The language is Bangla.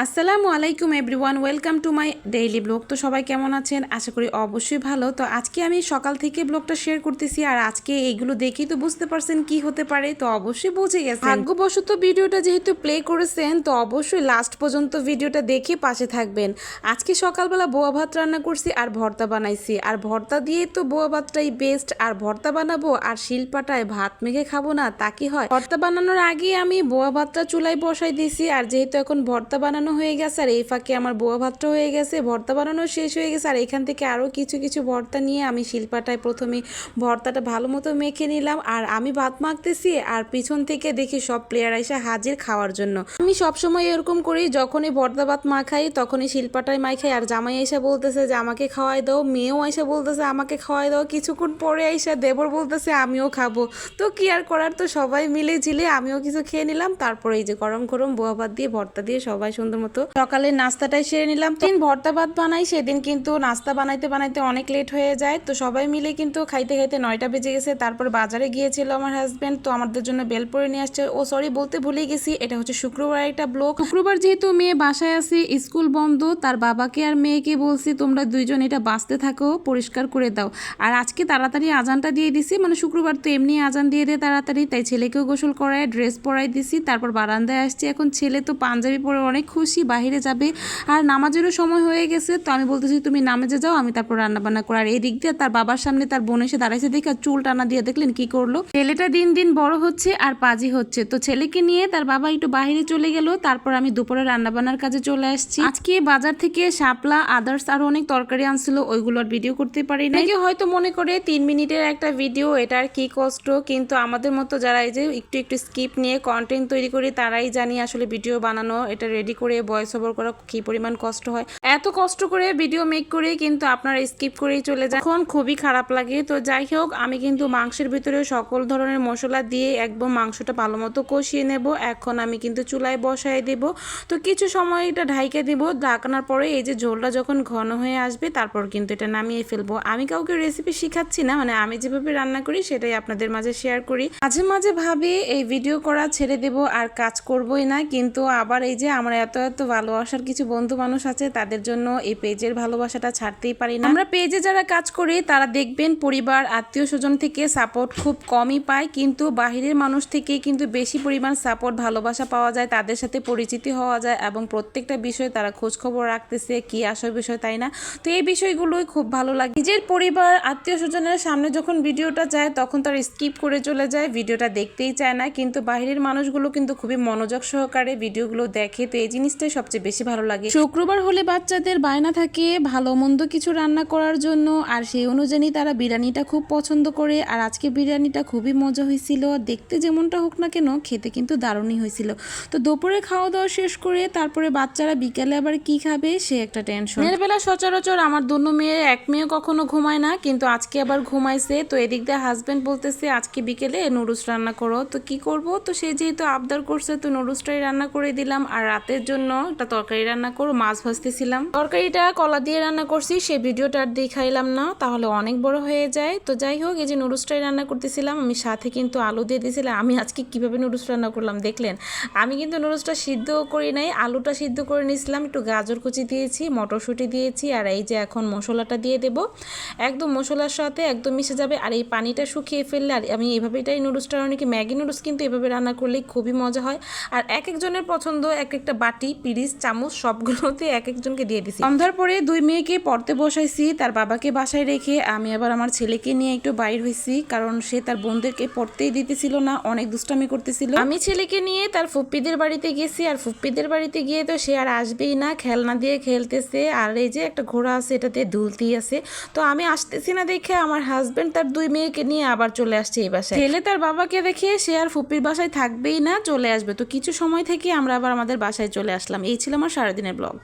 আসসালামু আলাইকুম everyone, welcome to my daily blog. তো সবাই কেমন আছেন? আশা করি অবশ্যই ভালো। তো আজকে আমি সকাল থেকে ব্লগটা শেয়ার করতেছি, আর আজকে এইগুলো দেখেই তো বুঝতে পারছেন কি হতে পারে। তো অবশ্যই বুঝে গেছেন, ভাগ্যবশত ভিডিওটা যেহেতু প্লে করেছেন তো অবশ্যই লাস্ট পর্যন্ত ভিডিওটা দেখে পাশে থাকবেন। আজকে সকালবেলা বোয়া ভাত রান্না করছি আর ভর্তা বানাইছি, আর ভর্তা দিয়ে তো বোয়া ভাতটাই বেস্ট। আর ভর্তা বানাবো আর শিলপাটায় ভাত মেখে খাবো না তা কি হয়? ভর্তা বানানোর আগে আমি বোয়া ভাতটা চুলায় বসাই দিয়েছি, আর যেহেতু এখন ভর্তা বানানো হয়ে গেছে আর এই ফাঁকে আমার বোয়া ভাতটা হয়ে গেছে, ভর্তা বানানো শেষ হয়ে গেছে। আর এখান থেকে আরও কিছু কিছু ভর্তা নিয়ে আমি শিলপাটায় প্রথমে ভর্তাটা ভালো মতো মেখে নিলাম, আর আমি ভাত মাখতেছি আর পিছন থেকে দেখি সব প্লেয়ার এসে হাজির খাওয়ার জন্য। আমি সবসময় এরকম করি, যখনই ভর্তা ভাত মাখাই তখনই শিলপাটায় মাখাই। আর জামাই এসে বলতেছে যে আমাকে খাওয়াই দাও, মেয়েও এসে বলতেছে আমাকে খাওয়াই দাও, কিছুক্ষণ পরে এসে দেবর বলতেছে আমিও খাবো। তো কি আর করার, তো সবাই মিলে ঝিলে আমিও কিছু খেয়ে নিলাম। তারপরে এই যে গরম গরম বোয়া ভাত দিয়ে ভর্তা দিয়ে সবাই সুন্দর মতো সকালের নাস্তাটাই সেরে নিলাম। দিন ভর্তা ভাত বানাই, সেদিন কিন্তু নাস্তা বানাইতে বানাইতে অনেক লেট হয়ে যায়। তো সবাই মিলে কিন্তু খাইতে খাইতে 9টা বেজে গেছে। তারপর বাজারে গিয়েছিল আমার হাজব্যান্ড, তো আমাদের জন্য বেল পরে নিয়ে আসছে। ও সরি, বলতে ভুলে গেছি, এটা হচ্ছে শুক্রবার একটা ব্লগ। শুক্রবার যেহেতু মেয়ে বাসায় আছে, স্কুল বন্ধ, তার বাবাকে আর মেয়েকে বলছি তোমরা দুইজন এটা বাঁচতে থাকো, পরিষ্কার করে দাও। আর আজকে তাড়াতাড়ি আজানটা দিয়ে দিছি, মানে শুক্রবার তো এমনি আজান দিয়ে দেয় তাড়াতাড়ি, তাই ছেলেকেও গোসল করায় ড্রেস পরাই দিছি। তারপর বারান্দায় আসছি, এখন ছেলে তো পাঞ্জাবি পরে অনেক খুশি, বাহিরে যাবে। আর নামাজেরও সময় হয়ে গেছে, তো আমি বলতেছি তুমি নামাজে যাও, আমি তারপর রান্না বান্না করি। আর এই দিক দিয়ে তার বাবার সামনে তার বোন এসে দাঁড়াইছে, দেখে চুল টানা দিয়ে দেখলেন কি করলো। ছেলেটা দিন দিন বড় হচ্ছে আর পাজি হচ্ছে। তো ছেলেকে নিয়ে তার বাবা একটু বাহিরে চলে গেল, তারপর আমি দুপুরে রান্না বান্নার কাজে চলে আসছি। আজকে বাজার থেকে শাপলা আদার্স আরো অনেক তরকারি আনছিল, ওইগুলোর ভিডিও করতে পারি না। হয়তো মনে করে 3 মিনিটের একটা ভিডিও, এটা আর কি কষ্ট, কিন্তু আমাদের মতো যারা এই যে একটু একটু স্কিপ নিয়ে কন্টেন্ট তৈরি করি তারাই জানি আসলে ভিডিও বানানো, এটা রেডি করে ভয়েস ওভার করা কি পরিমাণ কষ্ট হয়। এত কষ্ট করে ভিডিও মেক করে কিন্তু আপনারা স্কিপ করেই চলে যান, এখন খুবই খারাপ লাগে। তো যাই হোক, আমি কিন্তু মাংসের ভিতরে সকল ধরনের মশলা দিয়ে একদম মাংসটা ভালো মতো কষিয়ে নেব। এখন আমি কিন্তু চুলায় বসায় দেব। তো কিছু সময় এটা ঢাইকে দেব, ঢাকানোর পরে এই যে ঝোলটা যখন ঘন হয়ে আসবে তারপর কিন্তু এটা নামিয়ে ফেলবো। আমি কাউকে রেসিপি শিখাচ্ছি না, মানে আমি যেভাবে রান্না করি সেটাই আপনাদের মাঝে শেয়ার করি। মাঝে মাঝে ভাবি এই ভিডিও করা ছেড়ে দেব আর কাজ করবই না, কিন্তু আবার এই যে আমরা এত এত ভালোবাসার কিছু বন্ধু মানুষ আছে, তাদের জন্য এই পেজের ভালোবাসাটা ছাড়তেই পারি না। আমরা পেজে যারা কাজ করি তারা দেখবেন পরিবার আত্মীয় স্বজন থেকে সাপোর্ট খুব কমই পায়, কিন্তু বাহিরের মানুষ থেকে কিন্তু বেশি পরিমাণ সাপোর্ট ভালোবাসা পাওয়া যায়, তাদের সাথে পরিচিতি হওয়া যায় এবং প্রত্যেকটা বিষয় তারা খোঁজ খবর রাখতেছে কি আসল বিষয়, তাই না? তো এই বিষয়গুলোই খুব ভালো লাগে। নিজের পরিবার আত্মীয় স্বজনের সামনে যখন ভিডিওটা যায় তখন তারা স্কিপ করে চলে যায়, ভিডিওটা দেখতেই চায় না, কিন্তু বাহিরের মানুষগুলো কিন্তু খুবই মনোযোগ সহকারে ভিডিওগুলো দেখে। তো এই জিনিসটাই সবচেয়ে বেশি ভালো লাগে। শুক্রবার হলে বাচ্চাদের বায়না থাকে ভালো মন্দ কিছু রান্না করার জন্য, আর সেই অনুযায়ী তারা বিরিয়ানিটা খুব পছন্দ করে। আর আজকে বিরিয়ানিটা খুবই মজা হয়েছিল, দেখতে যেমনটা হোক না কেন খেতে কিন্তু দারুণই হয়েছিল। তো দুপুরে খাওয়া দাওয়া শেষ করে তারপরে বাচ্চারা বিকালে আবার কি খাবে সে একটা টেনশন। দিনের বেলা সচরাচর আমার দুনো মেয়ে, এক মেয়ে কখনো ঘুমায় না, কিন্তু আজকে আবার ঘুমাইছে। তো এদিক দিয়ে হাজব্যান্ড বলতেছে আজকে বিকেলে নুডলস রান্না করো। তো কি করব, তো সে যেহেতু আবদার করছে তো নুডলসটাই রান্না করে দিলাম। আর রাতের জন্য একটা তরকারি রান্না করো, মাছ ভাজতেছিলাম। তরকারিটা কলা দিয়ে রান্না করছি, সেই ভিডিওটা আর দেখাইলাম না, তাহলে অনেক বড় হয়ে যায়। তো যাই হোক, এই যে নুডলসটাই রান্না করতেছিলাম, আমি সাথে কিন্তু আলু দিয়ে দিয়েছিলাম। আমি আজকে কিভাবে নুডলস রান্না করলাম দেখলেন? আমি কিন্তু নুডলসটা সিদ্ধ করি নাই, আলুটা সিদ্ধ করে নিয়েছিলাম, একটু গাজর কুচি দিয়েছি, মটরশুঁটি দিয়েছি। আর এই যে এখন মশলাটা দিয়ে দেব, একদম মশলার সাথে একদম মিশে যাবে। আর এই পানিটা শুকিয়ে ফেললে, আর আমি এইভাবেটাই নুডলসটা, অনেকে ম্যাগি নুডলস কিন্তু এভাবে রান্না করলেই খুবই মজা হয়। আর এক একজনের পছন্দ, এক একটা বাটি পিরিচ চামচ সবগুলোতে এক একজনকে দিয়ে দিছি। সন্ধ্যার পরে দুই মেয়েকে পড়তে বসাইছি, তার বাবাকে বাসায় রেখে আমি আবার আমার ছেলেকে নিয়ে একটু বাইর হয়েছি, কারণ সে তার বোনদেরকে পড়তেই দিতেছিল না, অনেক দুষ্টামি করতেছিল। আমি ছেলেকে নিয়ে তার ফুপ্পিদের বাড়িতে গেছি, আর ফুপ্পিদের বাড়িতে গিয়ে তো সে আর আসবেই না, খেলনা দিয়ে খেলতেছে। আর এই যে একটা ঘোড়া আছে, এটাতে দুলতি আছে। তো আমি আসতেছি না দেখে আমার হাজবেন্ড তার দুই মেয়েকে নিয়ে আবার চলে আসছে এই বাসায়। ছেলে তার বাবাকে দেখে সে আর ফুপ্পির বাসায় থাকবেই না, চলে আসবে। তো কিছু সময় থেকে আমরা আবার আমাদের বাসায় চলে আসলাম। এই ছিল আমার সারাদিনের ব্লগ।